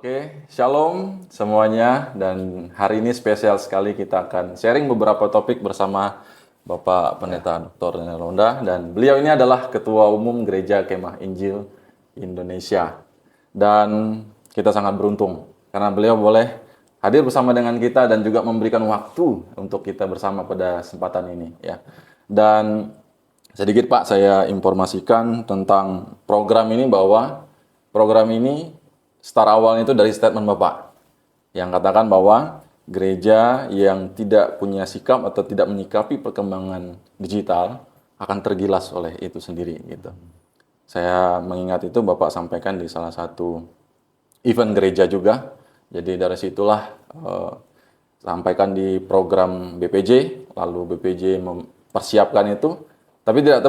Oke, shalom semuanya, dan hari ini spesial sekali kita akan sharing beberapa topik bersama Bapak Pendeta Dr. Daniel Londa, dan beliau ini adalah Ketua Umum Gereja Kemah Injil Indonesia. Dan kita sangat beruntung karena beliau boleh hadir bersama dengan kita dan juga memberikan waktu untuk kita bersama pada kesempatan ini ya. Dan sedikit Pak, saya informasikan tentang program ini bahwa program ini start awalnya itu dari statement Bapak yang katakan bahwa gereja yang tidak punya sikap atau tidak menyikapi perkembangan digital akan tergilas oleh itu sendiri gitu. Saya mengingat itu Bapak sampaikan di salah satu event gereja juga. Jadi dari situlah sampaikan di program BPJ, lalu BPJ mempersiapkan itu, tapi tidak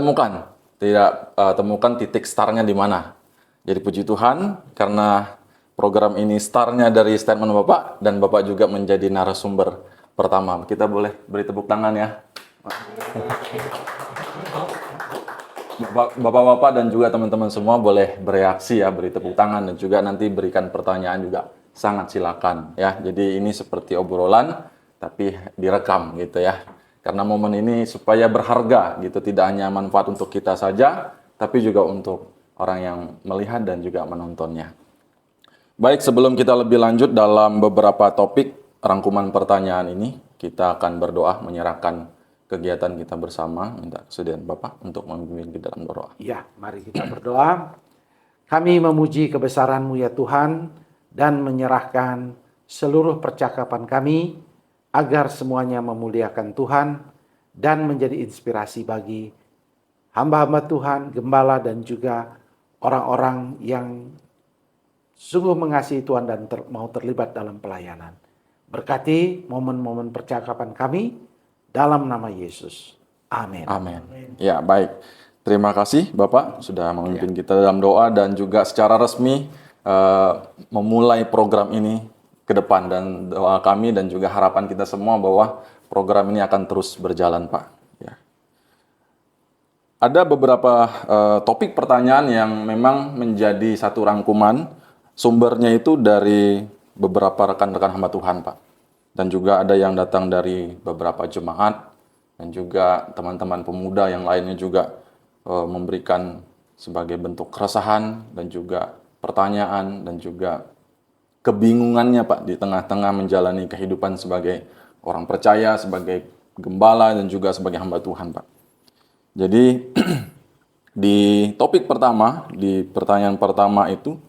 temukan titik startnya di mana. Jadi puji Tuhan karena program ini startnya dari statement Bapak, dan Bapak juga menjadi narasumber pertama. Kita boleh beri tepuk tangan ya. Bapak-bapak dan juga teman-teman semua boleh bereaksi ya, beri tepuk tangan, dan juga nanti berikan pertanyaan juga. Sangat silakan ya. Jadi ini seperti obrolan tapi direkam gitu ya. Karena momen ini supaya berharga gitu, tidak hanya manfaat untuk kita saja, tapi juga untuk orang yang melihat dan juga menontonnya. Baik, sebelum kita lebih lanjut dalam beberapa topik rangkuman pertanyaan ini, kita akan berdoa menyerahkan kegiatan kita bersama. Minta kesediaan Bapak untuk memimpin kita dalam doa. Ya, mari kita berdoa. Kami memuji kebesaran-Mu ya Tuhan, dan menyerahkan seluruh percakapan kami agar semuanya memuliakan Tuhan dan menjadi inspirasi bagi hamba-hamba Tuhan, gembala, dan juga orang-orang yang sungguh mengasihi Tuhan dan mau terlibat dalam pelayanan. Berkati momen-momen percakapan kami dalam nama Yesus. Amin. Amin. Ya, baik. Terima kasih Bapak sudah memimpin kita dalam doa dan juga secara resmi memulai program ini ke depan, dan doa kami dan juga harapan kita semua bahwa program ini akan terus berjalan, Pak. Ya. Ada beberapa topik pertanyaan yang memang menjadi satu rangkuman. Sumbernya itu dari beberapa rekan-rekan hamba Tuhan, Pak. Dan juga ada yang datang dari beberapa jemaat, dan juga teman-teman pemuda yang lainnya juga memberikan sebagai bentuk keresahan dan juga pertanyaan dan juga kebingungannya, Pak, di tengah-tengah menjalani kehidupan sebagai orang percaya, sebagai gembala, dan juga sebagai hamba Tuhan, Pak. Jadi di topik pertama, di pertanyaan pertama itu,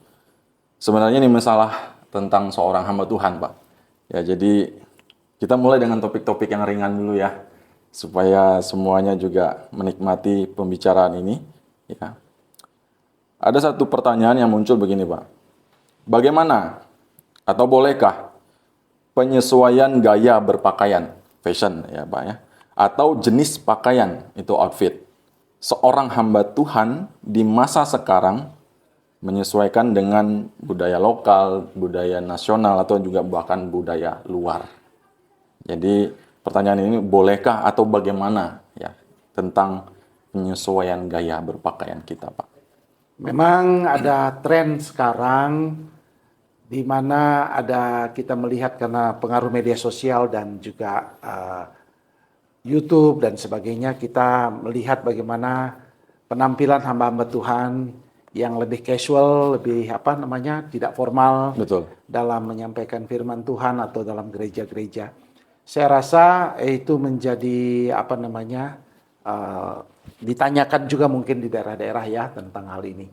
sebenarnya ini masalah tentang seorang hamba Tuhan, Pak. Ya, jadi kita mulai dengan topik-topik yang ringan dulu ya, supaya semuanya juga menikmati pembicaraan ini. Ya. Ada satu pertanyaan yang muncul begini, Pak. Bagaimana atau bolehkah penyesuaian gaya berpakaian, fashion ya, Pak ya, atau jenis pakaian, itu outfit, seorang hamba Tuhan di masa sekarang menyesuaikan dengan budaya lokal, budaya nasional, atau juga bahkan budaya luar. Jadi pertanyaan ini, bolehkah atau bagaimana ya tentang penyesuaian gaya berpakaian kita, Pak? Memang ada tren sekarang di mana kita melihat karena pengaruh media sosial dan juga YouTube dan sebagainya, kita melihat bagaimana penampilan hamba-hamba Tuhan yang lebih casual, lebih tidak formal. Betul. Dalam menyampaikan firman Tuhan atau dalam gereja-gereja. Saya rasa itu menjadi ditanyakan juga mungkin di daerah-daerah ya tentang hal ini.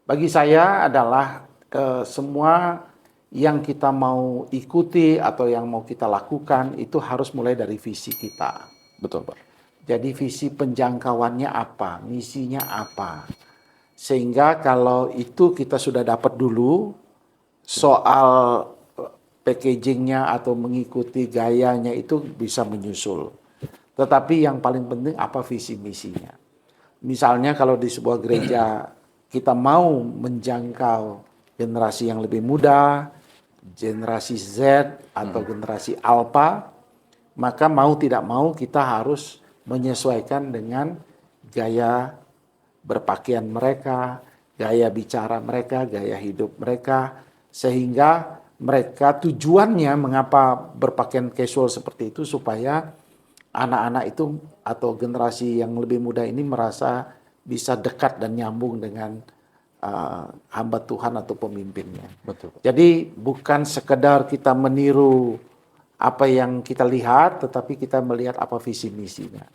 Bagi saya adalah semua yang kita mau ikuti atau yang mau kita lakukan itu harus mulai dari visi kita. Betul, Pak. Jadi visi penjangkauannya apa, misinya apa. Sehingga kalau itu kita sudah dapat dulu, soal packagingnya atau mengikuti gayanya itu bisa menyusul. Tetapi yang paling penting apa visi misinya. Misalnya kalau di sebuah gereja kita mau menjangkau generasi yang lebih muda, generasi Z atau generasi Alpha, maka mau tidak mau kita harus menyesuaikan dengan gaya berpakaian mereka, gaya bicara mereka, gaya hidup mereka, Sehingga mereka tujuannya mengapa berpakaian casual seperti itu supaya anak-anak itu atau generasi yang lebih muda ini merasa bisa dekat dan nyambung dengan hamba Tuhan atau pemimpinnya. Betul. Jadi bukan sekedar kita meniru apa yang kita lihat, tetapi kita melihat apa visi misinya.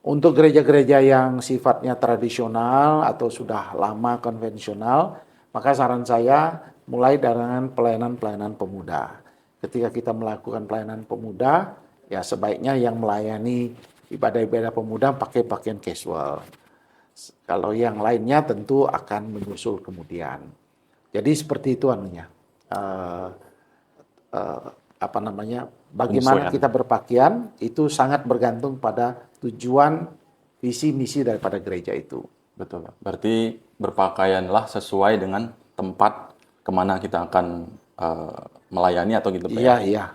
Untuk gereja-gereja yang sifatnya tradisional atau sudah lama konvensional, maka saran saya mulai dengan pelayanan-pelayanan pemuda. Ketika kita melakukan pelayanan pemuda, ya sebaiknya yang melayani ibadah-ibadah pemuda pakai pakaian casual. Kalau yang lainnya tentu akan menyusul kemudian. Jadi seperti itu anunya. Bagaimana kita berpakaian itu sangat bergantung pada tujuan visi misi daripada gereja itu. Betul. Berarti berpakaianlah sesuai dengan tempat kemana kita akan melayani atau gitu Pak. Iya, iya.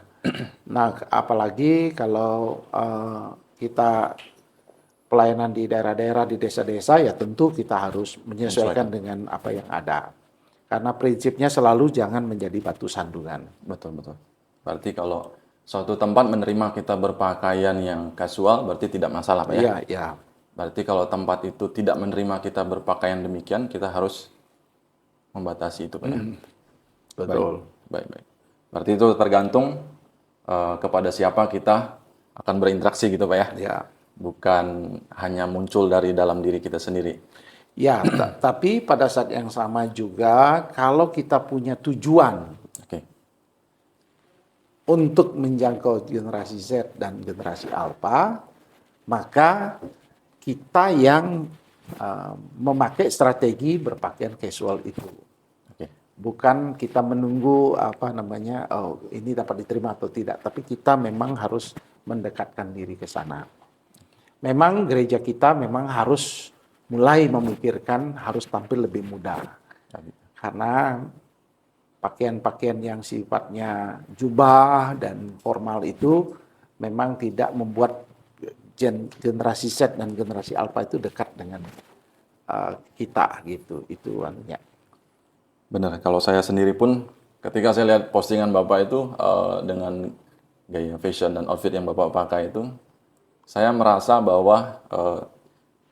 Nah, apalagi kalau kita pelayanan di daerah-daerah, di desa-desa, ya tentu kita harus menyesuaikan dengan apa yang ada. Karena prinsipnya selalu jangan menjadi batu sandungan. Betul, betul. Berarti kalau suatu tempat menerima kita berpakaian yang casual, berarti tidak masalah Pak ya? Iya, iya. Berarti kalau tempat itu tidak menerima kita berpakaian demikian, kita harus membatasi itu Pak ya? Betul. Baik, baik. Berarti itu tergantung kepada siapa kita akan berinteraksi gitu Pak ya? Ya. Bukan hanya muncul dari dalam diri kita sendiri. Ya, tapi pada saat yang sama juga kalau kita punya tujuan untuk menjangkau generasi Z dan generasi Alpha, maka kita yang memakai strategi berpakaian casual itu. Bukan kita menunggu ini dapat diterima atau tidak, tapi kita memang harus mendekatkan diri ke sana. Memang gereja kita memang harus mulai memikirkan harus tampil lebih muda. Karena pakaian-pakaian yang sifatnya jubah dan formal itu memang tidak membuat generasi Z dan generasi Alpha itu dekat dengan kita gitu. Itu anunya. Benar, kalau saya sendiri pun ketika saya lihat postingan Bapak itu dengan gaya fashion dan outfit yang Bapak pakai itu, saya merasa bahwa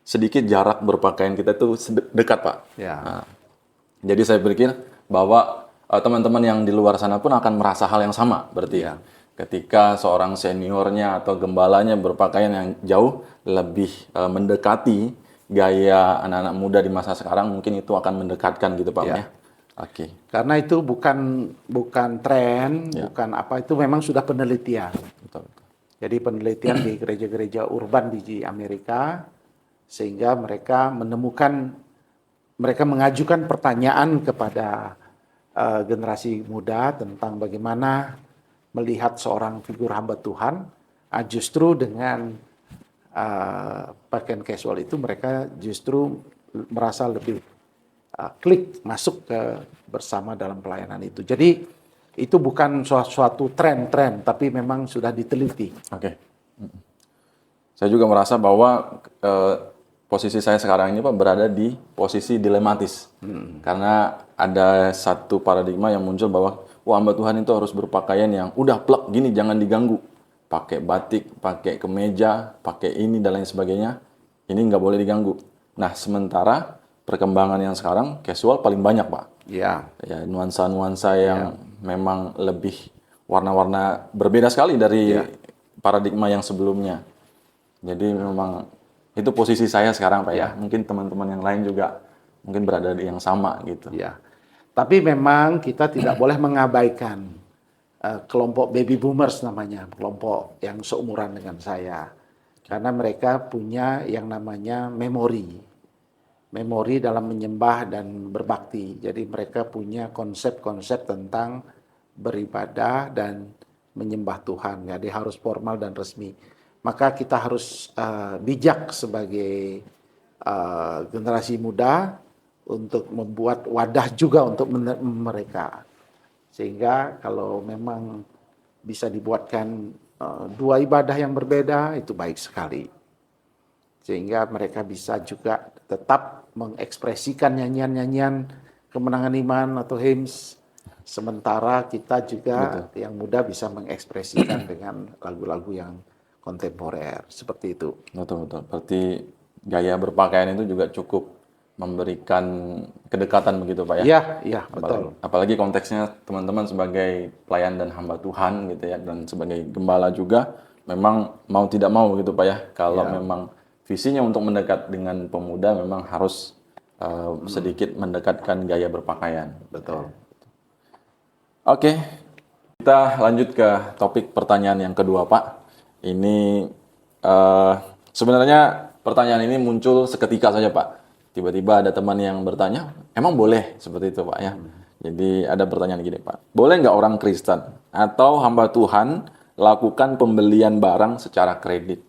sedikit jarak berpakaian kita itu dekat Pak. Ya. Nah, jadi saya pikir bahwa teman-teman yang di luar sana pun akan merasa hal yang sama berarti ya. Ketika seorang seniornya atau gembalanya berpakaian yang jauh lebih mendekati gaya anak-anak muda di masa sekarang, mungkin itu akan mendekatkan gitu Pak ya. Oke. Karena itu bukan tren, bukan apa, itu memang sudah penelitian. Betul. Jadi penelitian di gereja-gereja urban di Amerika, sehingga mereka mengajukan pertanyaan kepada generasi muda tentang bagaimana melihat seorang figur hamba Tuhan. Justru dengan pakaian casual itu mereka justru merasa lebih klik masuk bersama dalam pelayanan itu. Jadi itu bukan suatu tren, tapi memang sudah diteliti. Oke. Saya juga merasa bahwa posisi saya sekarang ini Pak berada di posisi dilematis. Karena ada satu paradigma yang muncul bahwa hamba Tuhan itu harus berpakaian yang udah plek gini, jangan diganggu. Pakai batik, pakai kemeja, pakai ini dan lain sebagainya. Ini nggak boleh diganggu. Nah, sementara perkembangan yang sekarang casual paling banyak Pak. Ya, nuansa-nuansa yang memang lebih warna-warna berbeda sekali dari paradigma yang sebelumnya. Jadi memang itu posisi saya sekarang Pak ya. Mungkin teman-teman yang lain juga mungkin berada di yang sama gitu. Ya. Tapi memang kita tidak boleh mengabaikan kelompok baby boomers namanya, kelompok yang seumuran dengan saya. Karena mereka punya yang namanya memori dalam menyembah dan berbakti. Jadi mereka punya konsep-konsep tentang beribadah dan menyembah Tuhan. Jadi harus formal dan resmi. Maka kita harus bijak sebagai generasi muda untuk membuat wadah juga untuk mereka. Sehingga kalau memang bisa dibuatkan dua ibadah yang berbeda, itu baik sekali. Sehingga mereka bisa juga tetap mengekspresikan nyanyian-nyanyian kemenangan iman atau hymns Sementara kita juga yang muda bisa mengekspresikan dengan lagu-lagu yang kontemporer seperti itu. Betul, betul. Berarti gaya berpakaian itu juga cukup memberikan kedekatan begitu Pak ya? Iya, iya, betul. Apalagi konteksnya teman-teman sebagai pelayan dan hamba Tuhan gitu ya, dan sebagai gembala juga, memang mau tidak mau gitu Pak ya, kalau memang visinya untuk mendekat dengan pemuda memang harus sedikit mendekatkan gaya berpakaian. Betul. Oke, kita lanjut ke topik pertanyaan yang kedua Pak. Ini sebenarnya pertanyaan ini muncul seketika saja Pak. Tiba-tiba ada teman yang bertanya, emang boleh seperti itu Pak ya? Jadi ada pertanyaan gini Pak, boleh nggak orang Kristen atau hamba Tuhan lakukan pembelian barang secara kredit?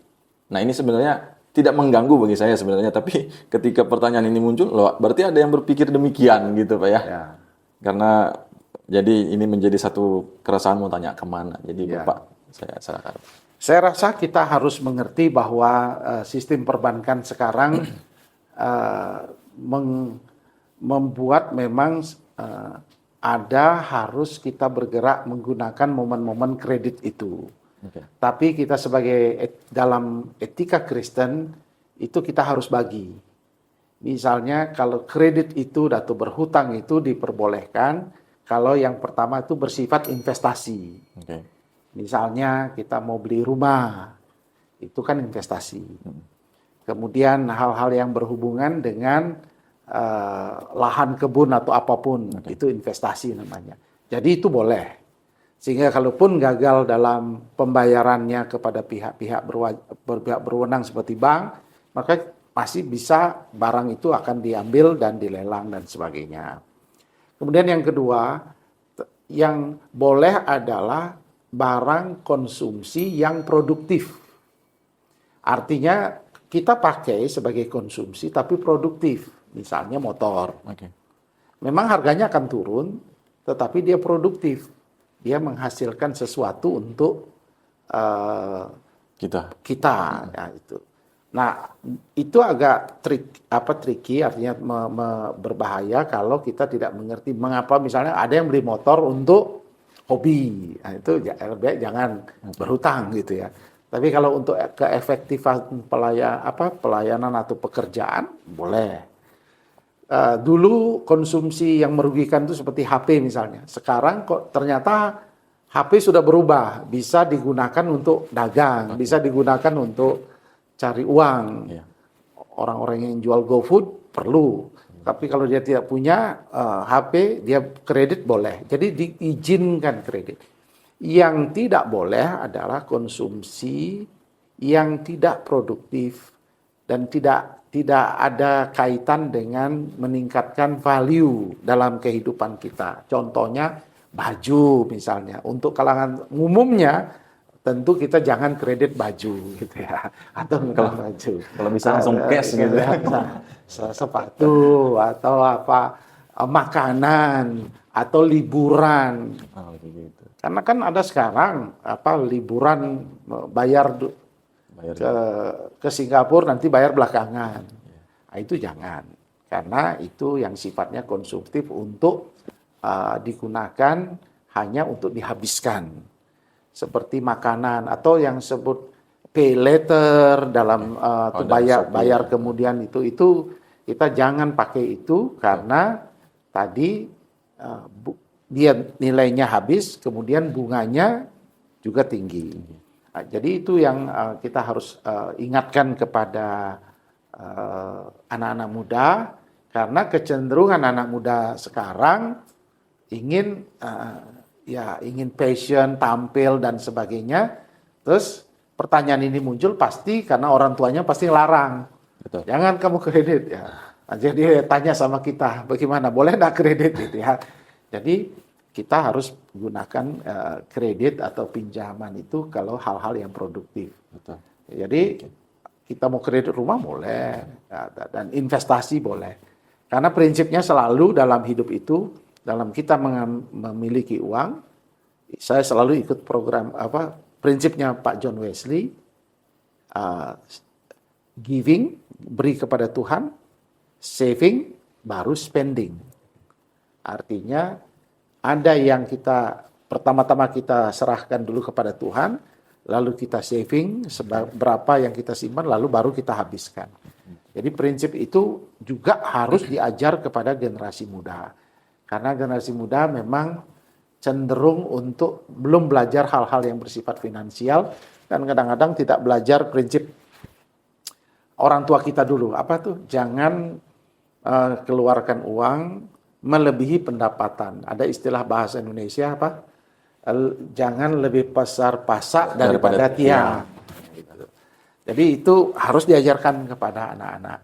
Nah ini sebenarnya tidak mengganggu bagi saya sebenarnya, tapi ketika pertanyaan ini muncul, loh berarti ada yang berpikir demikian gitu Pak ya? Ya. Karena jadi ini menjadi satu keresahan mau tanya kemana. Jadi Bapak, saya serahkan. Saya rasa kita harus mengerti bahwa sistem perbankan sekarang membuat memang ada harus kita bergerak menggunakan momen-momen kredit itu. Tapi kita sebagai dalam etika Kristen itu kita harus bagi. Misalnya kalau kredit itu atau berhutang itu diperbolehkan kalau yang pertama itu bersifat investasi. Misalnya kita mau beli rumah, itu kan investasi. Kemudian hal-hal yang berhubungan dengan lahan kebun atau apapun, itu investasi namanya. Jadi itu boleh. Sehingga kalaupun gagal dalam pembayarannya kepada pihak-pihak berwenang seperti bank, maka masih bisa barang itu akan diambil dan dilelang dan sebagainya. Kemudian yang kedua, yang boleh adalah barang konsumsi yang produktif. Artinya kita pakai sebagai konsumsi tapi produktif, misalnya motor. Memang harganya akan turun, tetapi dia produktif. Dia menghasilkan sesuatu untuk kita. Ya, itu. Nah, itu agak tricky, artinya berbahaya kalau kita tidak mengerti mengapa misalnya ada yang beli motor untuk hobi. Nah, itu lebih jangan berhutang gitu ya. Tapi kalau untuk keefektifan pelayanan atau pekerjaan, boleh. Dulu konsumsi yang merugikan itu seperti HP misalnya. Sekarang kok ternyata HP sudah berubah. Bisa digunakan untuk dagang, bisa digunakan untuk cari uang. Orang-orang yang jual GoFood perlu. Tapi kalau dia tidak punya HP, dia kredit boleh. Jadi diizinkan kredit. Yang tidak boleh adalah konsumsi yang tidak produktif dan tidak ada kaitan dengan meningkatkan value dalam kehidupan kita. Contohnya baju misalnya. Untuk kalangan umumnya tentu kita jangan kredit baju gitu ya. Atau baju. Kalau bisa langsung cash gitu ya. Sepatu atau makanan atau liburan. Karena kan ada sekarang liburan bayar ke Singapura nanti bayar belakangan. Nah, itu jangan. Karena itu yang sifatnya konsumtif untuk digunakan hanya untuk dihabiskan. Seperti makanan atau yang sebut pay later dalam bayar kemudian itu kita jangan pakai itu karena tadi dia nilainya habis, kemudian bunganya juga tinggi. Nah, jadi itu yang kita harus ingatkan kepada anak-anak muda, karena kecenderungan anak muda sekarang ingin passion, tampil dan sebagainya. Terus pertanyaan ini muncul pasti karena orang tuanya pasti larang. Betul. Jangan kamu kredit ya. Nah, jadi tanya sama kita, bagaimana boleh enggak kredit gitu ya. Jadi kita harus gunakan kredit atau pinjaman itu kalau hal-hal yang produktif. Betul. Jadi kita mau kredit rumah boleh dan investasi boleh. Karena prinsipnya selalu dalam hidup itu, dalam kita memiliki uang, saya selalu ikut program prinsipnya Pak John Wesley, giving, beri kepada Tuhan, saving, baru spending. Artinya ada yang pertama-tama kita serahkan dulu kepada Tuhan, lalu kita saving berapa yang kita simpan, lalu baru kita habiskan. Jadi prinsip itu juga harus diajar kepada generasi muda. Karena generasi muda memang cenderung untuk belum belajar hal-hal yang bersifat finansial, dan kadang-kadang tidak belajar prinsip orang tua kita dulu. Apa tuh? Jangan keluarkan uang melebihi pendapatan. Ada istilah bahasa Indonesia apa? Jangan lebih besar pasak daripada tiang. Gitu. Jadi itu harus diajarkan kepada anak-anak.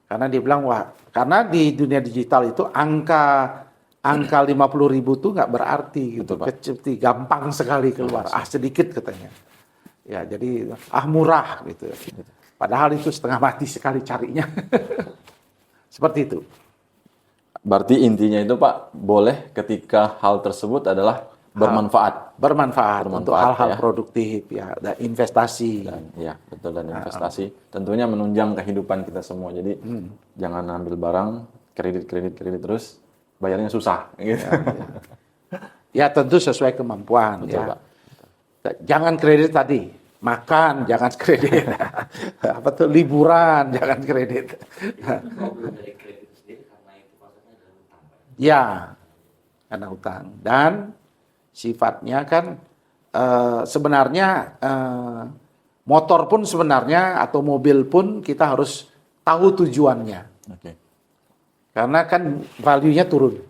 Karena dia bilang, wah, karena di dunia digital itu angka 50.000 itu nggak berarti gitu. Kecil, gampang sekali keluar. Sedikit katanya. Ya, jadi murah gitu. Padahal itu setengah mati sekali carinya. Seperti itu. Berarti intinya itu Pak, boleh ketika hal tersebut adalah bermanfaat. Bermanfaat untuk hal-hal produktif ya, dan investasi. Ya, betul, dan investasi. Tentunya menunjang kehidupan kita semua. Jadi jangan ambil barang kredit terus bayarnya susah gitu. Ya, tentu sesuai kemampuan. Betul, ya. Pak. Jangan kredit tadi. Makan jangan kredit. Apa tuh, liburan jangan kredit. Ya, karena hutang. Dan sifatnya kan sebenarnya motor pun sebenarnya atau mobil pun kita harus tahu tujuannya. Okay. Karena kan value-nya turun.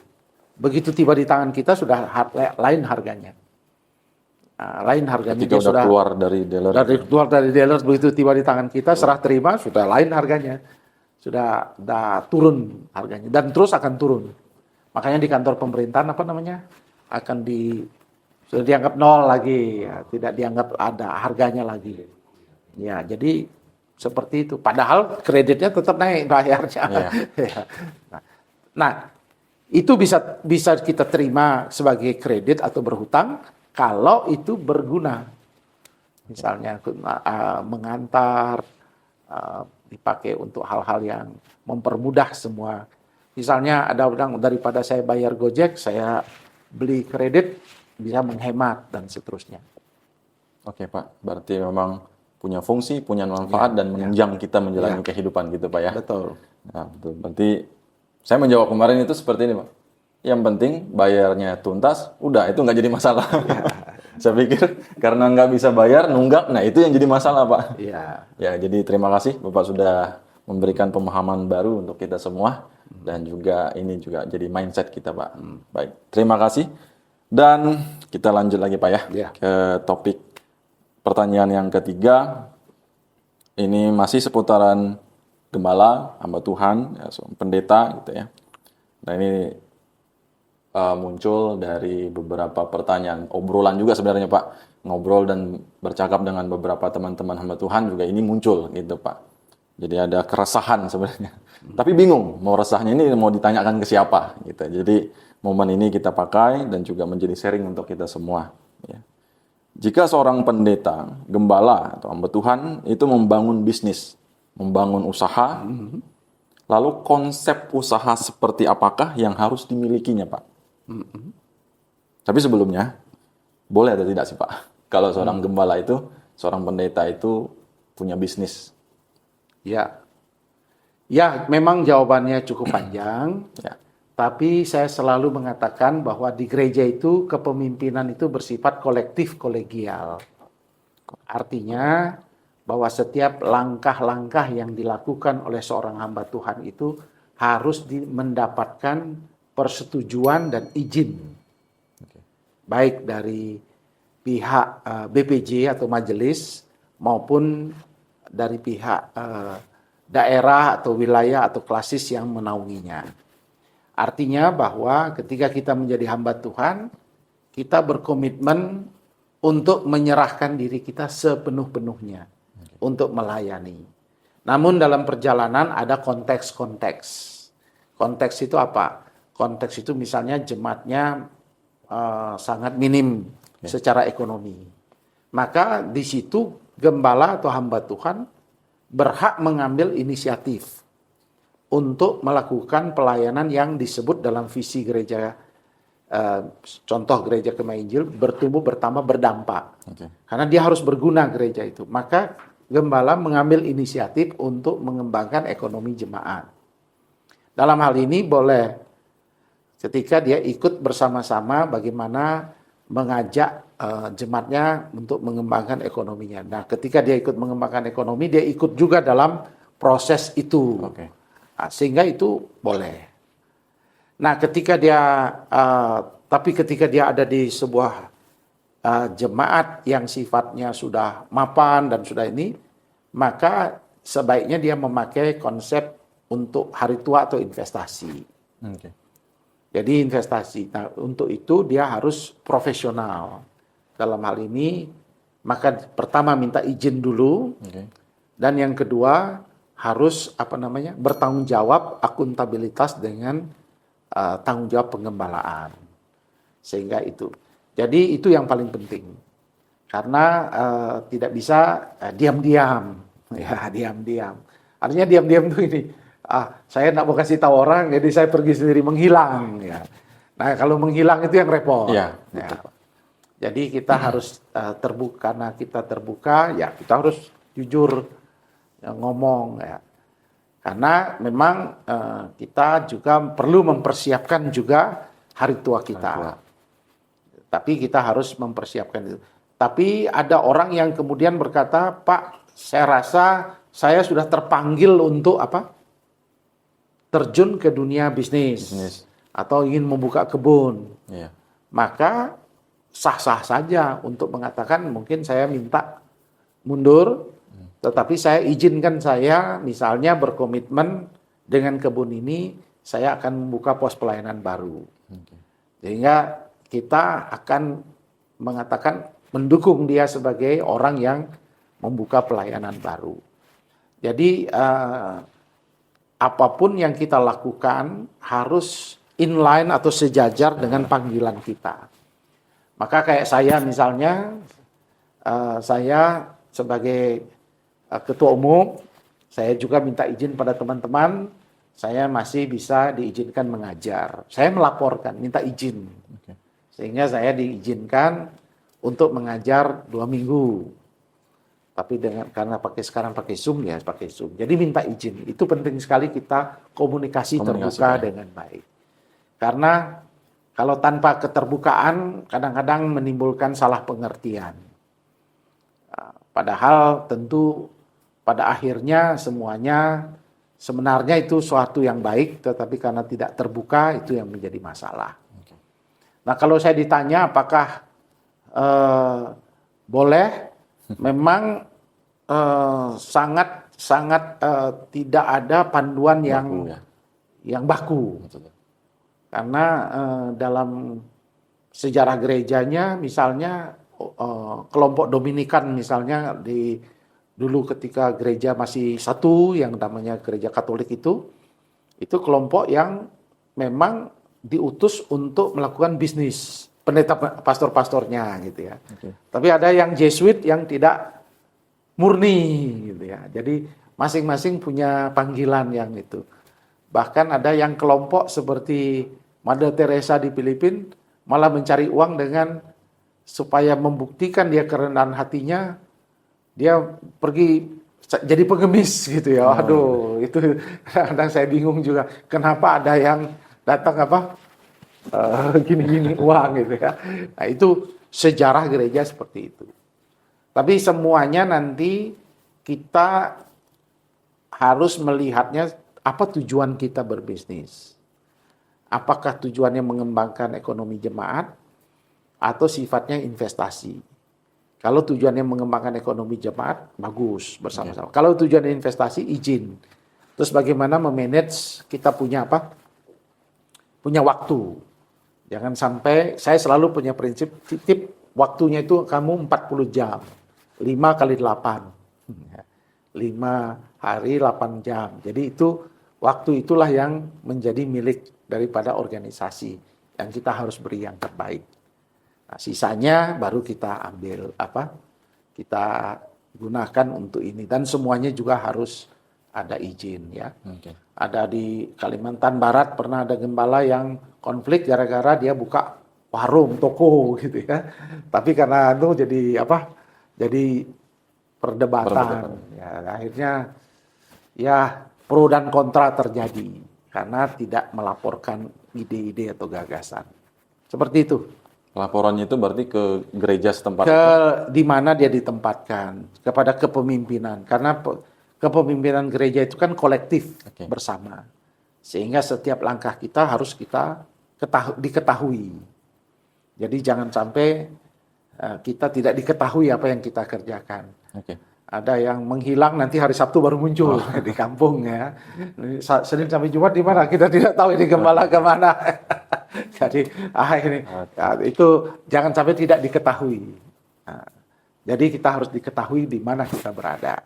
Begitu tiba di tangan kita sudah lain harganya. Lain harganya. Ketika sudah keluar dari dealer. Begitu tiba di tangan kita, serah terima, sudah lain harganya. Sudah turun harganya. Dan terus akan turun. Makanya di kantor pemerintahan sudah dianggap nol lagi, ya, tidak dianggap ada harganya lagi. Ya, jadi seperti itu. Padahal kreditnya tetap naik bayarnya. Yeah. Nah, itu bisa kita terima sebagai kredit atau berhutang kalau itu berguna. Misalnya mengantar, dipakai untuk hal-hal yang mempermudah semua. Misalnya ada orang, daripada saya bayar Gojek, saya beli kredit, bisa menghemat dan seterusnya. Oke Pak, berarti memang punya fungsi, punya manfaat, dan menunjang kita menjalani kehidupan gitu Pak ya. Betul. Nah, betul. Berarti saya menjawab kemarin itu seperti ini Pak. Yang penting bayarnya tuntas, udah itu nggak jadi masalah. Saya pikir karena nggak bisa bayar, nunggak, nah itu yang jadi masalah Pak. Iya. Ya, jadi terima kasih Bapak sudah memberikan pemahaman baru untuk kita semua. Dan juga ini juga jadi mindset kita Pak. Baik, terima kasih. Dan kita lanjut lagi Pak ya, ke topik pertanyaan yang ketiga. Ini masih seputaran gembala, hamba Tuhan, ya, pendeta gitu ya. Nah ini muncul dari beberapa pertanyaan, obrolan juga sebenarnya Pak. Ngobrol dan bercakap dengan beberapa teman-teman hamba Tuhan juga ini muncul gitu Pak. Jadi ada keresahan sebenarnya. Tapi bingung mau resahnya ini mau ditanyakan ke siapa gitu. Jadi momen ini kita pakai dan juga menjadi sharing untuk kita semua. Ya. Jika seorang pendeta, gembala atau hamba Tuhan itu membangun bisnis, membangun usaha, lalu konsep usaha seperti apakah yang harus dimilikinya Pak? Tapi sebelumnya, boleh atau tidak sih Pak? Kalau seorang gembala itu, seorang pendeta itu punya bisnis. Ya, memang jawabannya cukup panjang. Ya. Tapi saya selalu mengatakan bahwa di gereja itu kepemimpinan itu bersifat kolektif kolegial. Artinya bahwa setiap langkah-langkah yang dilakukan oleh seorang hamba Tuhan itu harus mendapatkan persetujuan dan izin. Baik dari pihak BPJ atau majelis maupun dari pihak daerah atau wilayah atau klasis yang menaunginya. Artinya bahwa ketika kita menjadi hamba Tuhan, kita berkomitmen untuk menyerahkan diri kita sepenuh-penuhnya untuk melayani. Namun dalam perjalanan ada konteks-konteks. Konteks itu apa? Konteks itu misalnya jemaatnya sangat minim secara ekonomi. Maka di situ gembala atau hamba Tuhan berhak mengambil inisiatif untuk melakukan pelayanan yang disebut dalam visi gereja eh, contoh gereja Kemah Injil bertumbuh, bertambah, berdampak. Oke. Karena dia harus berguna gereja itu. Maka gembala mengambil inisiatif untuk mengembangkan ekonomi jemaat. Dalam hal ini boleh ketika dia ikut bersama-sama bagaimana mengajak jemaatnya untuk mengembangkan ekonominya. Nah, ketika dia ikut mengembangkan ekonomi, dia ikut juga dalam proses itu. Oke. Nah, sehingga itu boleh. Nah, tapi ketika dia ada di sebuah jemaat yang sifatnya sudah mapan dan sudah ini, maka sebaiknya dia memakai konsep untuk hari tua atau investasi. Oke. Jadi investasi. Nah, untuk itu dia harus profesional. Dalam hal ini, maka pertama minta izin dulu, Oke. dan yang kedua harus bertanggung jawab, akuntabilitas dengan tanggung jawab pengembalaan. Sehingga itu. Jadi itu yang paling penting. Karena tidak bisa diam-diam, ya diam-diam. Artinya diam-diam itu ini. Saya nggak mau kasih tahu orang, jadi saya pergi sendiri menghilang. Ya. Nah, kalau menghilang itu yang repot. Iya, Ya. Jadi kita harus terbuka. Karena kita terbuka, ya kita harus jujur ngomong. Ya. Karena memang kita juga perlu mempersiapkan juga hari tua kita. Tapi kita harus mempersiapkan itu. Tapi ada orang yang kemudian berkata, Pak, saya rasa saya sudah terpanggil untuk terjun ke dunia bisnis. Atau ingin membuka kebun. Iya. Maka sah-sah saja untuk mengatakan mungkin saya minta mundur, tetapi saya izinkan saya misalnya berkomitmen dengan kebun ini, saya akan membuka pos pelayanan baru. Sehingga kita akan mengatakan mendukung dia sebagai orang yang membuka pelayanan baru. Jadi apapun yang kita lakukan harus inline atau sejajar dengan panggilan kita. Maka kayak saya misalnya, saya sebagai ketua umum, saya juga minta izin pada teman-teman, saya masih bisa diizinkan mengajar. Saya melaporkan, minta izin. Sehingga saya diizinkan untuk mengajar 2 minggu. Tapi karena sekarang pakai Zoom, ya pakai Zoom. Jadi minta izin. Itu penting sekali kita komunikasi terbuka dengan baik. Karena kalau tanpa keterbukaan, kadang-kadang menimbulkan salah pengertian. Padahal tentu pada akhirnya semuanya sebenarnya itu suatu yang baik, tetapi karena tidak terbuka itu yang menjadi masalah. Nah, kalau saya ditanya apakah boleh, memang sangat tidak ada panduan yang baku. Karena dalam sejarah gerejanya, misalnya kelompok Dominikan misalnya dulu ketika gereja masih satu yang namanya gereja Katolik itu kelompok yang memang diutus untuk melakukan bisnis, pendeta pastor-pastornya gitu ya. Tapi ada yang Jesuit yang tidak murni gitu ya. Jadi masing-masing punya panggilan yang itu. Bahkan ada yang kelompok seperti Mother Teresa di Filipina malah mencari uang dengan supaya membuktikan dia kerendahan hatinya, dia pergi jadi pengemis gitu ya. Aduh, itu kadang saya bingung juga. Kenapa ada yang datang gini-gini uang gitu ya. Nah, itu sejarah gereja seperti itu. Tapi semuanya nanti kita harus melihatnya apa tujuan kita berbisnis. Apakah tujuannya mengembangkan ekonomi jemaat atau sifatnya investasi. Kalau tujuannya mengembangkan ekonomi jemaat, bagus bersama-sama. Kalau tujuannya investasi, izin. Terus bagaimana memanage, kita punya punya waktu. Jangan sampai, saya selalu punya prinsip, tip waktunya itu kamu 40 jam. 5 kali 8. 5 hari 8 jam. Jadi waktu itulah yang menjadi milik daripada organisasi. Yang kita harus beri yang terbaik. Nah, sisanya baru kita ambil kita gunakan untuk ini. Dan semuanya juga harus ada izin ya. Ada di Kalimantan Barat pernah ada gembala yang konflik gara-gara dia buka warung, toko gitu ya. Tapi karena itu jadi apa? Jadi perdebatan. Ya, akhirnya ya pro dan kontra terjadi karena tidak melaporkan ide-ide atau gagasan. Seperti itu. Laporannya itu berarti ke gereja setempat Ke itu? di mana dia ditempatkan, kepada kepemimpinan. Karena kepemimpinan gereja itu kan kolektif bersama. Sehingga setiap langkah kita harus kita diketahui. Jadi jangan sampai kita tidak diketahui apa yang kita kerjakan. Ada yang menghilang nanti hari Sabtu baru muncul di kampung ya. Senin sampai Jumat di mana kita tidak tahu ini gembala kemana. Jadi ini itu jangan sampai tidak diketahui. Jadi kita harus diketahui di mana kita berada.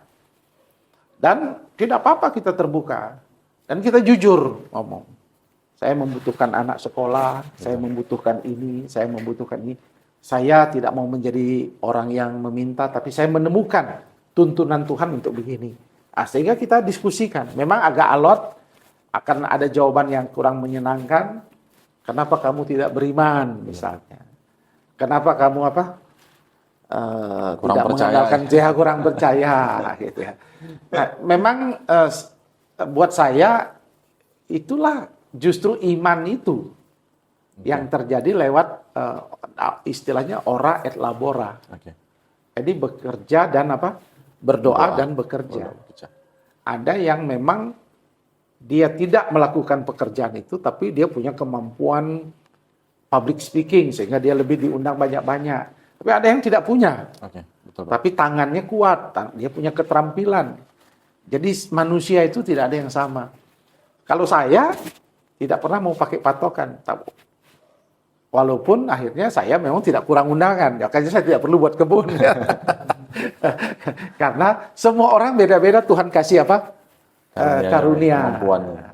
Dan tidak apa-apa kita terbuka dan kita jujur ngomong. Saya membutuhkan anak sekolah, saya membutuhkan ini, saya membutuhkan ini. Saya tidak mau menjadi orang yang meminta, tapi saya menemukan tuntunan Tuhan untuk begini. Sehingga kita diskusikan. Memang agak alot, akan ada jawaban yang kurang menyenangkan. Kenapa kamu tidak beriman, misalnya? Kenapa kamu kurang tidak percaya, mengandalkan dia kurang percaya, gitu ya. Nah, memang buat saya itulah justru iman itu yang terjadi lewat istilahnya ora et labora. Jadi bekerja dan berdoa dan bekerja. Ada yang memang dia tidak melakukan pekerjaan itu, tapi dia punya kemampuan public speaking sehingga dia lebih diundang banyak-banyak. Tapi ada yang tidak punya. Betul, tapi tangannya kuat, dia punya keterampilan. Jadi manusia itu tidak ada yang sama. Kalau saya tidak pernah mau pakai patokan. Walaupun akhirnya saya memang tidak kurang undangan. Makanya saya tidak perlu buat kebun. Karena semua orang beda-beda Tuhan kasih karunia. Kemampuannya.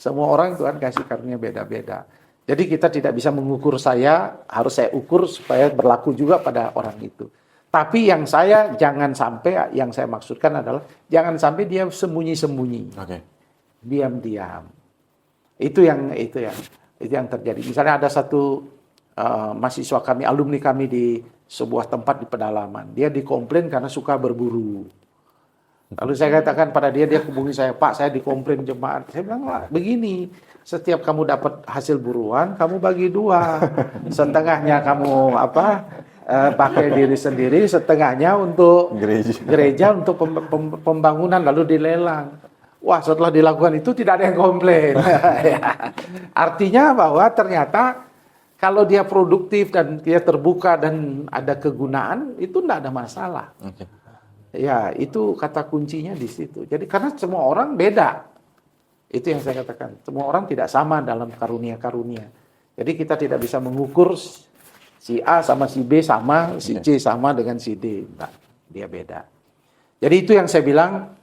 Semua orang Tuhan kasih karunia beda-beda. Jadi kita tidak bisa mengukur saya, harus saya ukur supaya berlaku juga pada orang itu. Tapi yang jangan sampai, yang saya maksudkan adalah jangan sampai dia sembunyi-sembunyi. Diam-diam. Itu yang terjadi. Misalnya ada satu mahasiswa kami, alumni kami di sebuah tempat di pedalaman. Dia dikomplain karena suka berburu. Lalu saya katakan pada dia hubungi saya, Pak, saya dikomplain jemaat. Saya bilang, begini, setiap kamu dapat hasil buruan, kamu bagi 2. Setengahnya kamu pakai diri sendiri, setengahnya untuk gereja untuk pembangunan, lalu dilelang. Wah, setelah dilakukan itu tidak ada yang komplain. Artinya bahwa ternyata kalau dia produktif dan dia terbuka dan ada kegunaan, itu tidak ada masalah. Ya, itu kata kuncinya di situ. Jadi karena semua orang beda. Itu yang saya katakan. Semua orang tidak sama dalam karunia-karunia. Jadi kita tidak bisa mengukur si A sama si B sama, si C sama dengan si D. Enggak, dia beda. Jadi itu yang saya bilang,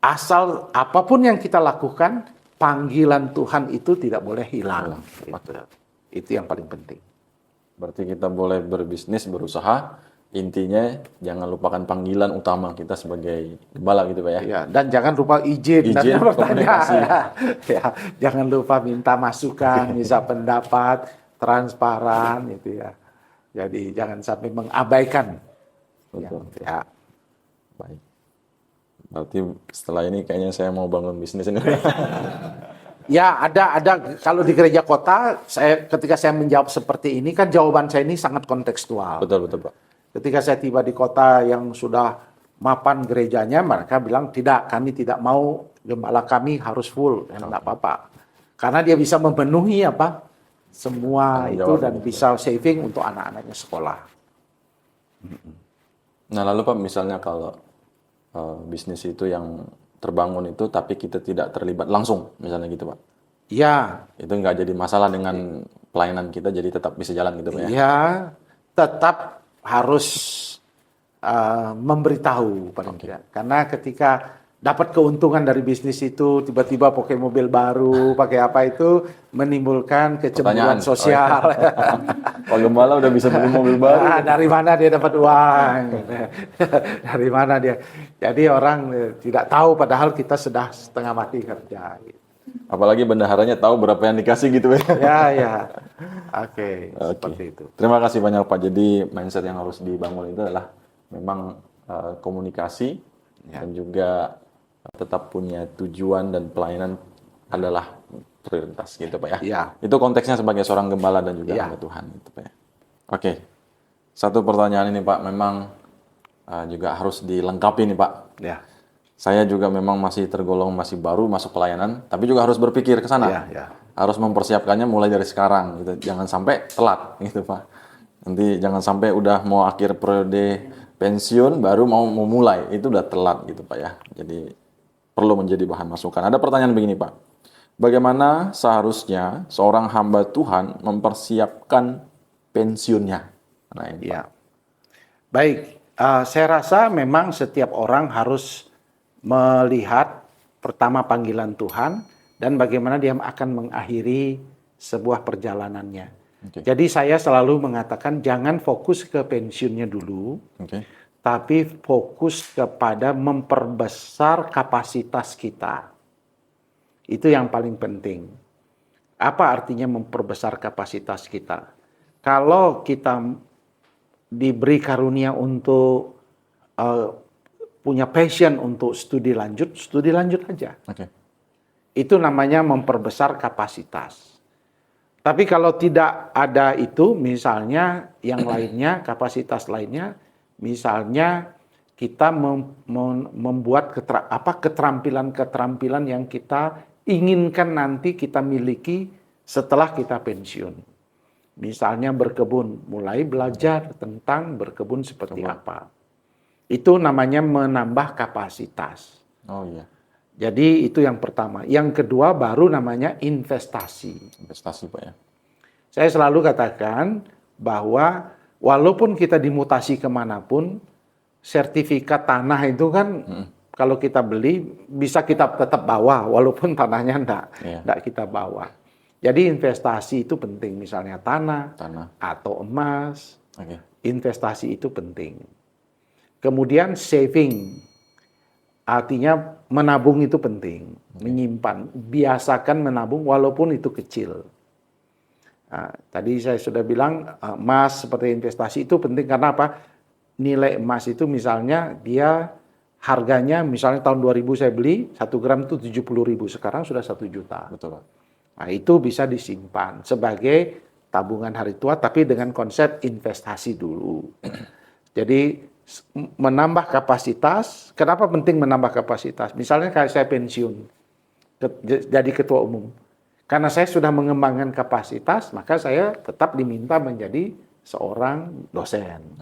asal apapun yang kita lakukan, panggilan Tuhan itu tidak boleh hilang. Itu yang paling penting. Berarti kita boleh berbisnis, berusaha, intinya jangan lupakan panggilan utama kita sebagai gembala gitu Pak ya. Ya, dan jangan lupa izin dan komunikasi. Ya, jangan lupa minta masukan, minta pendapat, transparan gitu ya. Jadi jangan sampai mengabaikan. Betul. Ya. Baik. Berarti setelah ini kayaknya saya mau bangun bisnis ini. Ya, ada kalau di gereja kota, ketika saya menjawab seperti ini kan jawaban saya ini sangat kontekstual. Betul Pak. Ketika saya tiba di kota yang sudah mapan gerejanya, mereka bilang tidak, kami tidak mau gembala kami harus full, enggak apa-apa. Karena dia bisa memenuhi semua itu dan bisa saving untuk anak-anaknya sekolah. Nah lalu Pak, misalnya kalau bisnis itu yang terbangun itu tapi kita tidak terlibat langsung, misalnya gitu Pak. Ya. Itu nggak jadi masalah dengan pelayanan kita, jadi tetap bisa jalan gitu Pak ya? Ya, tetap harus memberitahu paling tidak. Karena ketika dapat keuntungan dari bisnis itu, tiba-tiba pakai mobil baru, pakai apa itu, menimbulkan kecemburuan sosial. Pak Gembala udah bisa beli mobil baru. Dari mana dia dapat uang? Dari mana dia? Jadi orang tidak tahu padahal kita sudah setengah mati kerja. Apalagi bendaharanya tahu berapa yang dikasih gitu ya. Ya. Oke, seperti itu. Terima kasih banyak Pak. Jadi mindset yang harus dibangun itu adalah memang komunikasi dan juga tetap punya tujuan dan pelayanan adalah prioritas gitu Pak ya. Ya. Itu konteksnya sebagai seorang gembala dan juga hamba Tuhan gitu Pak ya. Oke. Satu pertanyaan ini Pak, memang juga harus dilengkapi nih Pak. Ya. Saya juga memang masih tergolong masih baru masuk pelayanan, tapi juga harus berpikir ke sana. Ya. Harus mempersiapkannya mulai dari sekarang gitu. Jangan sampai telat gitu Pak. Nanti jangan sampai udah mau akhir periode pensiun baru mau mulai, itu udah telat gitu Pak ya. Jadi perlu menjadi bahan masukan. Ada pertanyaan begini Pak. Bagaimana seharusnya seorang hamba Tuhan mempersiapkan pensiunnya? Nah, ini, Pak. Ya. Baik, saya rasa memang setiap orang harus melihat pertama panggilan Tuhan dan bagaimana dia akan mengakhiri sebuah perjalanannya. Oke. Jadi saya selalu mengatakan jangan fokus ke pensiunnya dulu, Oke. tapi fokus kepada memperbesar kapasitas kita. Itu yang paling penting. Apa artinya memperbesar kapasitas kita? Kalau kita diberi karunia untuk punya passion untuk studi lanjut aja. Oke. Itu namanya memperbesar kapasitas. Tapi kalau tidak ada itu, misalnya yang lainnya, kapasitas lainnya, misalnya kita membuat keterampilan-keterampilan yang kita inginkan nanti kita miliki setelah kita pensiun. Misalnya berkebun, mulai belajar tentang berkebun seperti apa. Itu namanya menambah kapasitas. Oh iya. Jadi itu yang pertama. Yang kedua baru namanya investasi. Investasi Pak ya. Saya selalu katakan bahwa walaupun kita dimutasi kemanapun, sertifikat tanah itu kan kalau kita beli bisa kita tetap bawa walaupun tanahnya enggak kita bawa. Jadi investasi itu penting, misalnya tanah. Atau emas. Investasi itu penting. Kemudian saving, artinya menabung itu penting, menyimpan. Biasakan menabung walaupun itu kecil. Nah, tadi saya sudah bilang emas seperti investasi itu penting karena apa? Nilai emas itu misalnya dia harganya misalnya tahun 2000 saya beli 1 gram itu 70.000, sekarang sudah 1 juta. Betul Pak. Nah, itu bisa disimpan sebagai tabungan hari tua tapi dengan konsep investasi dulu. Jadi menambah kapasitas. Kenapa penting menambah kapasitas? Misalnya kayak saya pensiun jadi ketua umum. Karena saya sudah mengembangkan kapasitas, maka saya tetap diminta menjadi seorang dosen.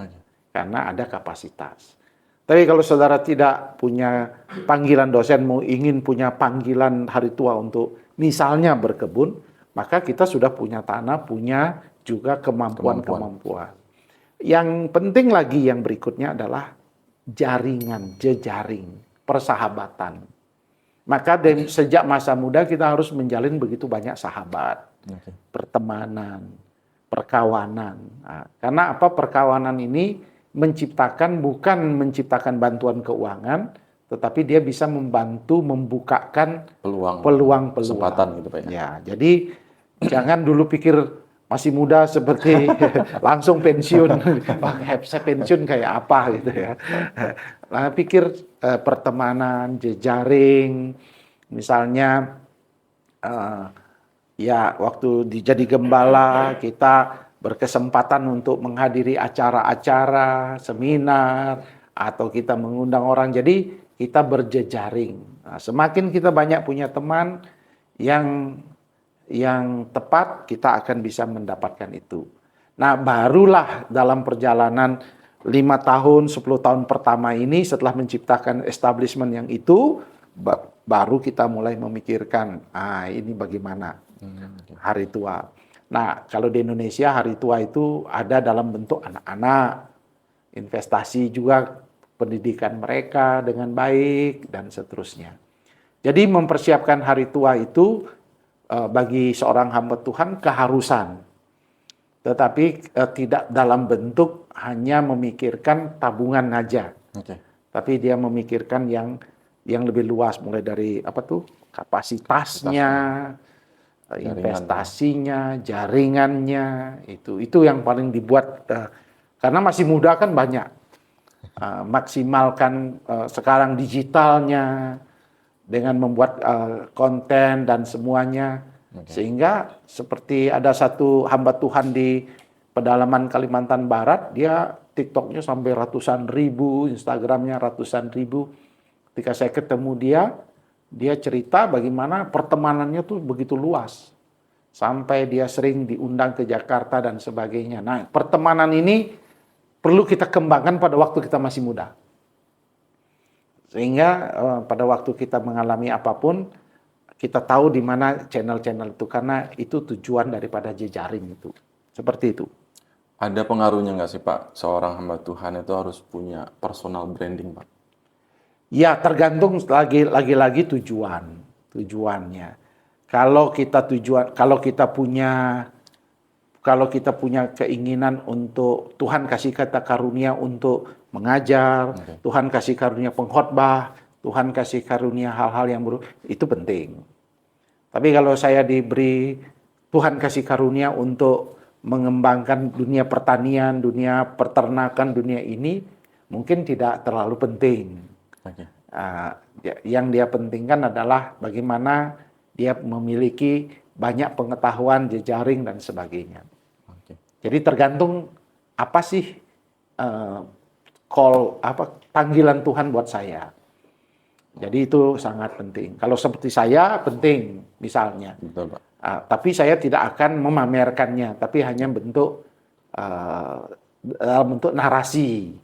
Karena ada kapasitas. Tapi kalau saudara tidak punya panggilan dosen, mau ingin punya panggilan hari tua untuk misalnya berkebun, maka kita sudah punya tanah, punya juga kemampuan. Yang penting lagi yang berikutnya adalah jaringan, jejaring, persahabatan. Maka dari sejak masa muda kita harus menjalin begitu banyak sahabat, pertemanan, perkawanan. Nah, karena apa? Perkawanan ini bukan menciptakan bantuan keuangan, tetapi dia bisa membantu membukakan peluang-peluang. Kesempatan gitu Pak ya. Ya, jadi jangan dulu pikir masih muda seperti langsung pensiun. Saya pensiun kayak apa gitu ya. Nah, pikir pertemanan, jejaring, misalnya ya waktu jadi gembala kita berkesempatan untuk menghadiri acara-acara, seminar, atau kita mengundang orang. Jadi kita berjejaring. Nah, semakin kita banyak punya teman yang tepat, kita akan bisa mendapatkan itu. Nah, barulah dalam perjalanan 5 tahun, 10 tahun pertama ini setelah menciptakan establishment yang itu, baru kita mulai memikirkan, ini bagaimana hari tua. Nah, kalau di Indonesia hari tua itu ada dalam bentuk anak-anak, investasi juga pendidikan mereka dengan baik, dan seterusnya. Jadi mempersiapkan hari tua itu bagi seorang hamba Tuhan keharusan. Tetapi tidak dalam bentuk hanya memikirkan tabungan aja. Tapi dia memikirkan yang lebih luas, mulai dari kapasitasnya, investasinya, jaringannya, itu yang paling dibuat karena masih muda kan banyak. Maksimalkan sekarang digitalnya dengan membuat konten dan semuanya, sehingga seperti ada satu hamba Tuhan di pedalaman Kalimantan Barat, dia TikToknya sampai ratusan ribu, Instagramnya ratusan ribu. Ketika saya ketemu dia cerita bagaimana pertemanannya tuh begitu luas. Sampai dia sering diundang ke Jakarta dan sebagainya. Nah, pertemanan ini perlu kita kembangkan pada waktu kita masih muda. Sehingga pada waktu kita mengalami apapun, kita tahu di mana channel-channel itu. Karena itu tujuan daripada jejaring itu. Seperti itu. Ada pengaruhnya nggak sih Pak, seorang hamba Tuhan itu harus punya personal branding Pak? Ya, tergantung lagi-lagi tujuannya. Kalau kita punya keinginan untuk Tuhan kasih kata karunia untuk mengajar, Tuhan kasih karunia pengkhotbah, Tuhan kasih karunia hal-hal yang baru, itu penting. Tapi kalau saya diberi Tuhan kasih karunia untuk mengembangkan dunia pertanian, dunia peternakan, dunia ini mungkin tidak terlalu penting. Yang dia pentingkan adalah bagaimana dia memiliki banyak pengetahuan, jejaring dan sebagainya. Jadi tergantung apa sih panggilan Tuhan buat saya. Jadi itu sangat penting. Kalau seperti saya penting misalnya. Betul, Pak. Tapi saya tidak akan memamerkannya, tapi hanya dalam bentuk narasi.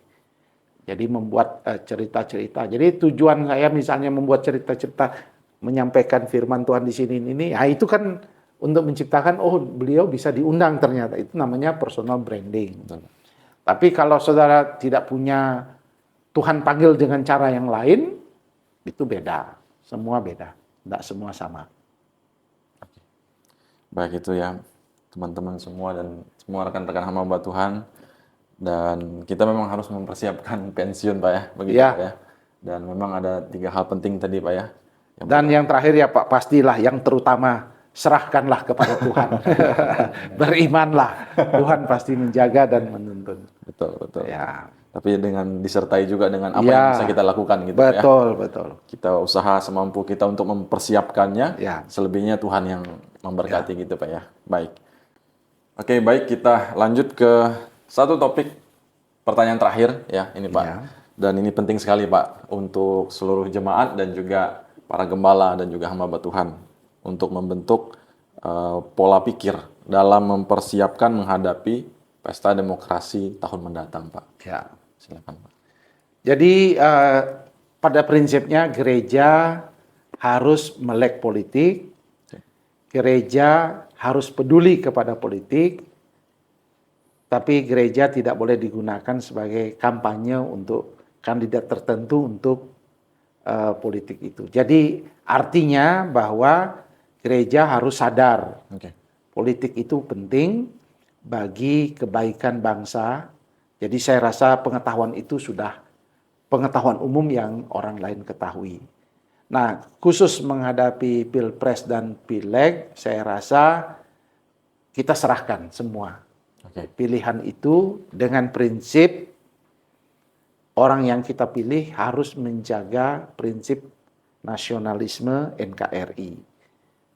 Jadi membuat cerita-cerita. Jadi tujuan saya misalnya membuat cerita-cerita, menyampaikan firman Tuhan di sini ini, itu kan untuk menciptakan, beliau bisa diundang ternyata. Itu namanya personal branding. Betul. Tapi kalau saudara tidak punya Tuhan panggil dengan cara yang lain, itu beda. Semua beda. Tidak semua sama. Baik itu ya, teman-teman semua dan semua rekan-rekan hamba Tuhan. Dan kita memang harus mempersiapkan pensiun Pak ya, begitu Ya. Pak ya. Dan memang ada 3 hal penting tadi Pak ya. Dan yang terakhir ya Pak, pastilah yang terutama, serahkanlah kepada Tuhan. Berimanlah, Tuhan pasti menjaga dan menuntun. Betul, betul. Ya. Tapi dengan disertai juga dengan apa yang bisa kita lakukan gitu Pak ya. Betul. Kita usaha semampu kita untuk mempersiapkannya. Ya. Selebihnya Tuhan yang memberkati gitu Pak ya. Baik. Oke, baik, kita lanjut ke satu topik pertanyaan terakhir ya ini Pak. Ya. Dan ini penting sekali Pak untuk seluruh jemaat dan juga para gembala dan juga hamba Tuhan untuk membentuk pola pikir dalam mempersiapkan menghadapi pesta demokrasi tahun mendatang Pak. Ya. Silakan Pak. Jadi pada prinsipnya gereja harus melek politik, gereja harus peduli kepada politik, tapi gereja tidak boleh digunakan sebagai kampanye untuk kandidat tertentu untuk politik itu. Jadi artinya bahwa gereja harus sadar politik itu penting bagi kebaikan bangsa. Jadi saya rasa pengetahuan itu sudah pengetahuan umum yang orang lain ketahui. Nah, khusus menghadapi Pilpres dan Pileg, saya rasa kita serahkan semua. Pilihan itu dengan prinsip orang yang kita pilih harus menjaga prinsip nasionalisme NKRI.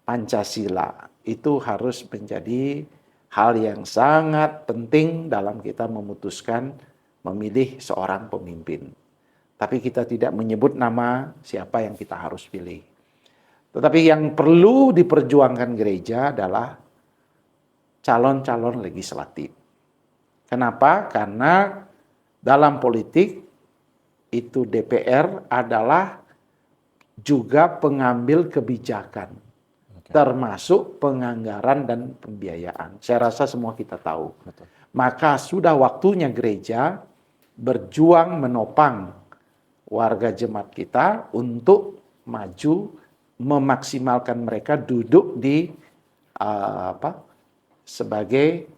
Pancasila itu harus menjadi hal yang sangat penting dalam kita memutuskan memilih seorang pemimpin. Tapi kita tidak menyebut nama siapa yang kita harus pilih. Tetapi yang perlu diperjuangkan gereja adalah calon-calon legislatif. Kenapa? Karena dalam politik itu DPR adalah juga pengambil kebijakan, termasuk penganggaran dan pembiayaan. Saya rasa semua kita tahu. Betul. Maka sudah waktunya gereja berjuang menopang warga jemaat kita untuk maju, memaksimalkan mereka duduk di sebagai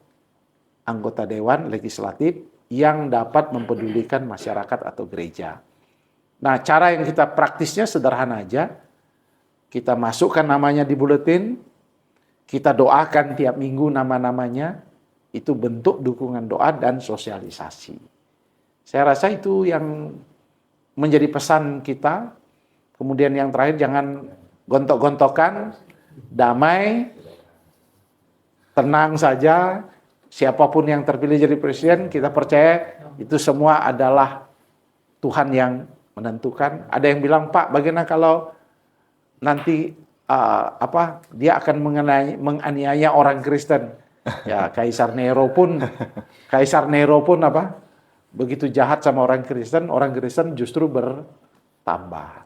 anggota dewan legislatif yang dapat mempedulikan masyarakat atau gereja. Nah, cara yang kita praktisnya sederhana aja. kita masukkan namanya di buletin, kita doakan tiap minggu nama-namanya, itu bentuk dukungan doa dan sosialisasi. Saya rasa itu yang menjadi pesan kita. Kemudian yang terakhir, jangan gontok-gontokan, damai, tenang saja. Siapapun yang terpilih jadi presiden, kita percaya itu semua adalah Tuhan yang menentukan. Ada yang bilang, Pak, bagaimana kalau nanti dia akan menganiaya orang Kristen? Ya, Kaisar Nero pun begitu jahat sama orang Kristen justru bertambah.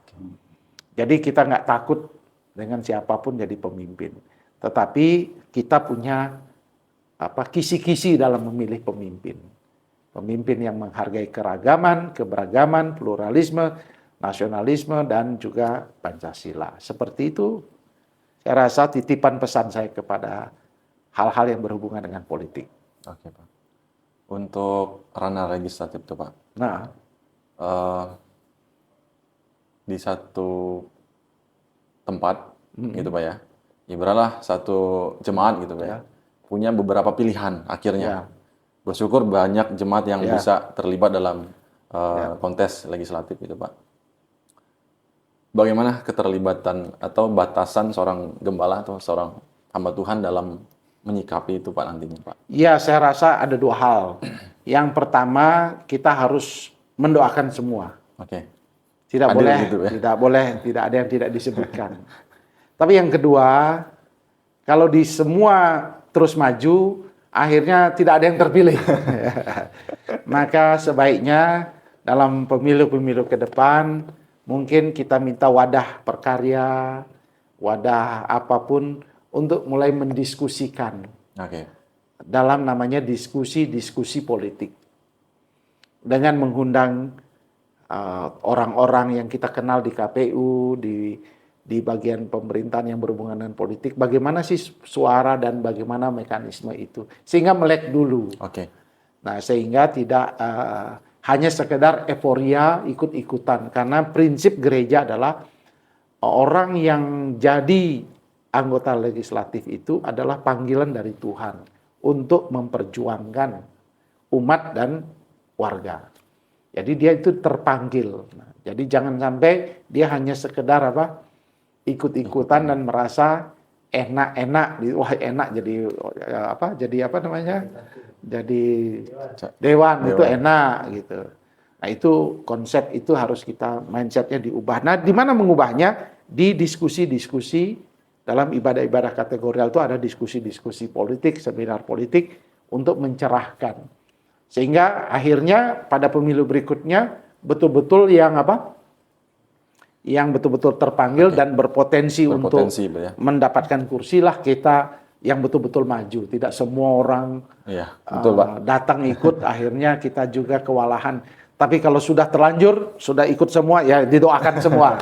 Jadi kita nggak takut dengan siapapun jadi pemimpin. Tetapi kita punya kisi-kisi dalam memilih pemimpin. Pemimpin yang menghargai keragaman, keberagaman, pluralisme, nasionalisme, dan juga Pancasila. Seperti itu, saya rasa titipan pesan saya kepada hal-hal yang berhubungan dengan politik. Oke, Pak. Untuk ranah legislatif tuh, Pak. Nah, di satu tempat gitu Pak ya, ibaratlah satu jemaat gitu Pak ya, punya beberapa pilihan akhirnya. Bersyukur banyak jemaat yang bisa terlibat dalam kontes legislatif gitu Pak. Bagaimana keterlibatan atau batasan seorang gembala atau seorang hamba Tuhan dalam menyikapi itu Pak nantinya Pak? Ya, saya rasa ada dua hal. Yang pertama, kita harus mendoakan semua. Oke. Tidak Adil boleh, gitu, ya? tidak ada yang tidak disebutkan. Tapi yang kedua, kalau di semua terus maju, akhirnya tidak ada yang terpilih. Maka sebaiknya dalam pemilu-pemilu ke depan, mungkin kita minta wadah perkarya, wadah apapun untuk mulai mendiskusikan. Oke. Dalam namanya diskusi politik. Dengan mengundang orang-orang yang kita kenal di KPU, di bagian pemerintahan yang berhubungan dengan politik, bagaimana sih suara dan bagaimana mekanisme itu, sehingga melek dulu. Oke. Nah, sehingga tidak hanya sekedar euforia ikut-ikutan, karena prinsip gereja adalah orang yang jadi anggota legislatif itu adalah panggilan dari Tuhan untuk memperjuangkan umat dan warga. Jadi dia itu terpanggil. Nah, jadi jangan sampai dia hanya sekedar ikut-ikutan dan merasa enak-enak, wah enak jadi dewan itu enak gitu. Nah itu konsep itu harus kita mindsetnya diubah. Nah di mana mengubahnya? Di diskusi-diskusi dalam ibadah-ibadah kategorial itu ada diskusi-diskusi politik, seminar politik untuk mencerahkan. Sehingga akhirnya pada pemilu berikutnya betul-betul yang betul-betul terpanggil dan berpotensi untuk mendapatkan kursi lah kita yang betul-betul maju. Tidak semua orang datang ikut, akhirnya kita juga kewalahan. Tapi kalau sudah terlanjur, sudah ikut semua, ya didoakan semua.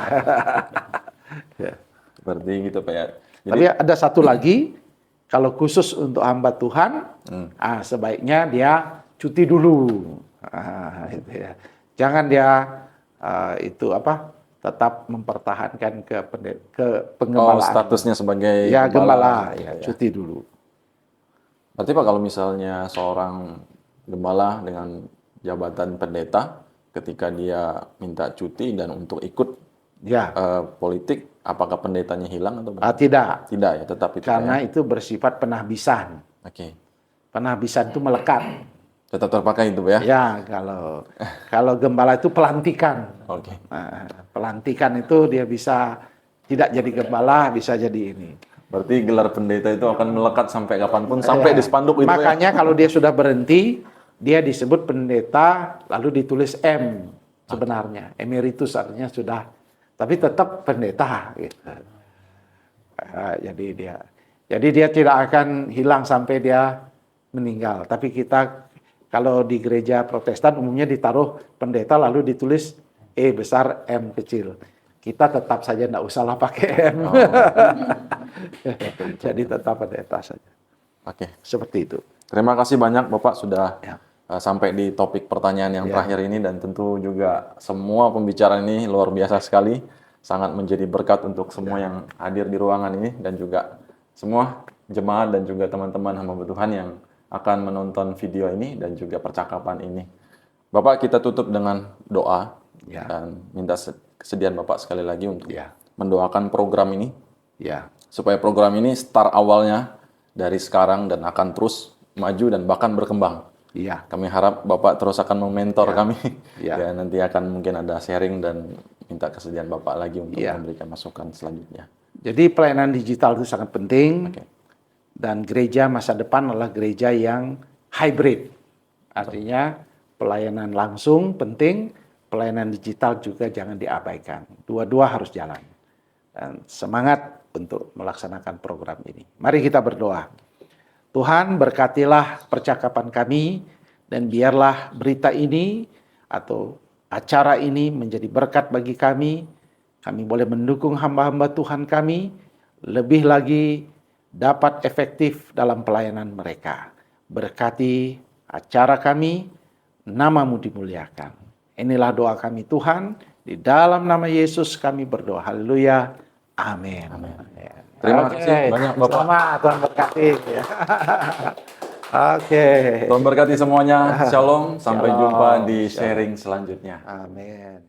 Seperti gitu Pak ya. Jadi, tapi ada satu lagi, kalau khusus untuk hamba Tuhan, sebaiknya dia cuti dulu. Itu ya. Jangan dia tetap mempertahankan ke penggembalaan. Statusnya sebagai gembala, cuti dulu. Berarti Pak kalau misalnya seorang gembala dengan jabatan pendeta, ketika dia minta cuti dan untuk ikut politik, apakah pendetanya hilang atau tidak? Tidak ya, tetap itu. Karena itu bersifat penahbisan. Oke. Penahbisan itu melekat. Tetap terpakai itu ya? Ya, kalau gembala itu pelantikan. Oke. Nah, pelantikan itu dia bisa tidak jadi gembala, bisa jadi ini. Berarti gelar pendeta itu akan melekat sampai kapanpun, sampai di spanduk itu. Makanya kalau dia sudah berhenti, dia disebut pendeta, lalu ditulis M sebenarnya. Emeritus artinya sudah, tapi tetap pendeta. Gitu. Jadi dia tidak akan hilang sampai dia meninggal. Tapi kita kalau di gereja Protestan umumnya ditaruh pendeta lalu ditulis E besar M kecil. Kita tetap saja enggak usahlah pakai M. Jadi tetap pendeta saja. Oke. Seperti itu. Terima kasih banyak Bapak sudah sampai di topik pertanyaan yang terakhir ini, dan tentu juga semua pembicaraan ini luar biasa sekali. sangat menjadi berkat untuk semua yang hadir di ruangan ini dan juga semua jemaat dan juga teman-teman hamba Tuhan yang akan menonton video ini dan juga percakapan ini. Bapak, kita tutup dengan doa dan minta kesediaan Bapak sekali lagi untuk mendoakan program ini supaya program ini start awalnya dari sekarang dan akan terus maju dan bahkan berkembang. Kami harap Bapak terus akan mementor kami. Ya, nanti akan mungkin ada sharing dan minta kesediaan Bapak lagi untuk memberikan masukan selanjutnya. Jadi pelayanan digital itu sangat penting. Dan gereja masa depan adalah gereja yang hybrid. Artinya pelayanan langsung penting, pelayanan digital juga jangan diabaikan. Dua-dua harus jalan. Dan semangat untuk melaksanakan program ini. Mari kita berdoa. Tuhan, berkatilah percakapan kami dan biarlah berita ini atau acara ini menjadi berkat bagi kami. Kami boleh mendukung hamba-hamba Tuhan kami lebih lagi dapat efektif dalam pelayanan mereka. Berkati acara kami, nama-Mu dimuliakan. Inilah doa kami Tuhan, di dalam nama Yesus kami berdoa. Haleluya. Amin. Terima kasih banyak Bapak. Selamat, Tuhan berkati. Tuhan berkati semuanya. Shalom. Sampai jumpa di sharing selanjutnya. Amin.